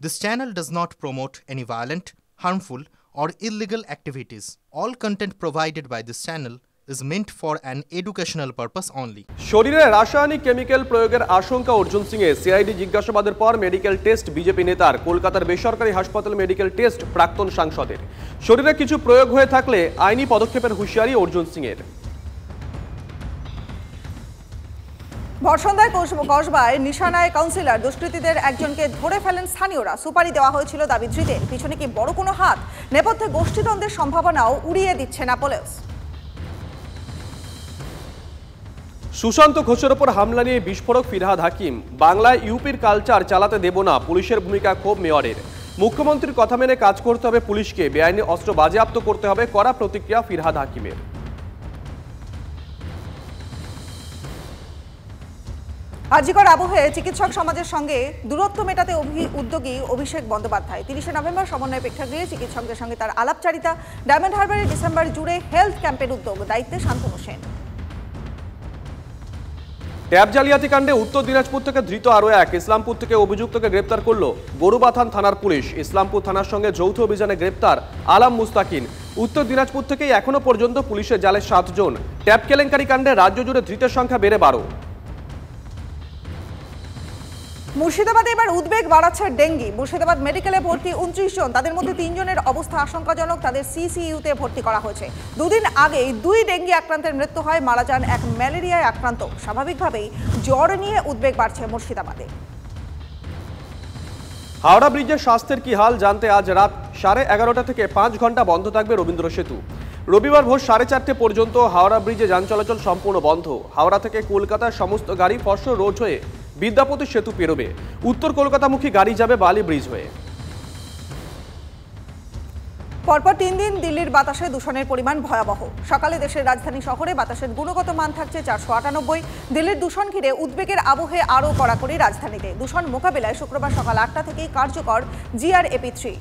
This channel does not promote any violent, harmful, or illegal activities. All content provided by this channel is meant for an educational purpose only. শরীরে রাসায়নিক chemical প্রয়োগের আশঙ্কা অর্জুন সিং এর CID জিজ্ঞাসাবাদের পর medical test BJP নেতার কলকাতার বেসরকারি হাসপাতাল মেডিকেল টেস্ট প্রাক্তন সাংসদের শরীরে কিছু প্রয়োগ হয়ে থাকলে আইনি পদক্ষেপের হুঁশিয়ারি অর্জুন সিং এর। বর্ষন্দায় কসবায় নিশানায় কাউন্সিলর দুষ্কৃতীদের একজনকে ধরে ফেলেন স্থানীয়রা। সুপারি দেওয়া হয়েছিল দাবি ধৃতের। পিছনে কি বড় কোনো হাত? নেপথ্যে গোষ্ঠীদ্বন্দ্বের সম্ভাবনাও উড়িয়ে দিচ্ছে না পুলিশ। সুশান্ত ঘোষের ওপর হামলা নিয়ে বিস্ফোরক ফিরহাদ হাকিম। বাংলায় ইউপির কালচার চালাতে দেব না, পুলিশের ভূমিকা ক্ষোভ মেয়রের। মুখ্যমন্ত্রীর কথা মেনে কাজ করতে হবে পুলিশকে, বেআইনি অস্ত্র বাজেয়াপ্ত করতে হবে, কড়া প্রতিক্রিয়া ফিরহাদ হাকিমের। আজিকর আবহে চিকিৎসক সমাজের সঙ্গে দূরত্ব মেটাতে উদ্যোগী অভিষেক বন্দ্যোপাধ্যায়। 30শে নভেম্বর সমন্বয় প্রেক্ষাগৃহে চিকিৎসকদের সঙ্গে তার আলাপচারিতা। ডায়মন্ড হারবারে ডিসেম্বর জুড়ে হেলথ ক্যাম্পের উদ্যোগ, দায়িত্বে শান্তনু সেন। ট্যাব জালিয়াতি কাণ্ডে উত্তর দিনাজপুর থেকে ধৃত আরও এক। ইসলামপুর থেকে অভিযুক্তকে গ্রেপ্তার করল গরুবাথান থানার পুলিশ। ইসলামপুর থানার সঙ্গে যৌথ অভিযানে গ্রেপ্তার আলাম মুস্তাকিন। উত্তর দিনাজপুর থেকেই এখনো পর্যন্ত পুলিশের জালে 7 জন। ট্যাব কেলেঙ্কারি কাণ্ডে রাজ্য জুড়ে ধৃতের সংখ্যা বেড়ে 12। মুর্শিদাবাদে এবার উদ্বেগ বাড়াচ্ছে ডেঙ্গি। মুর্শিদাবাদ মেডিকেলে ভর্তি 29 জন, তাদের মধ্যে 3 জনের অবস্থা আশঙ্কাজনক। তাদের সিসিইউতে ভর্তি করা হয়েছে। দুদিন আগেই 2 ডেঙ্গি আক্রান্তের মৃত্যু হয়, মারা যান এক ম্যালেরিয়ায় আক্রান্ত। স্বাভাবিকভাবেই জ্বর নিয়ে উদ্বেগ বাড়ছে মুর্শিদাবাদে। হাওড়া ব্রিজের স্বাস্থ্যের কি হাল জানতে আজ রাত 11:30 থেকে 5 ঘন্টা বন্ধ থাকবে রবীন্দ্র সেতু। রবিবার ভোর 4:30 পর্যন্ত হাওড়া ব্রিজে যান চলাচল সম্পূর্ণ বন্ধ। হাওড়া থেকে কলকাতার সমস্ত গাড়ি ফসল রোড হয়ে বিদ্যাপতি সেতু পেরোবে। উত্তর কলকাতামুখী গাড়ি যাবে বালি ব্রিজ হয়ে। পরপর 3 দিন দিল্লির বাতাসে দূষণের পরিমাণ ভয়াবহ। সকালে দেশের রাজধানী শহরে বাতাসের গুণগত মান থাকছে 498। দিল্লির দূষণ ঘিরে উদ্বেগের আবহে আরও কড়াকড়ি রাজধানীতে। দূষণ মোকাবিলায় শুক্রবার সকাল 8টা থেকেই কার্যকর GRAP 3।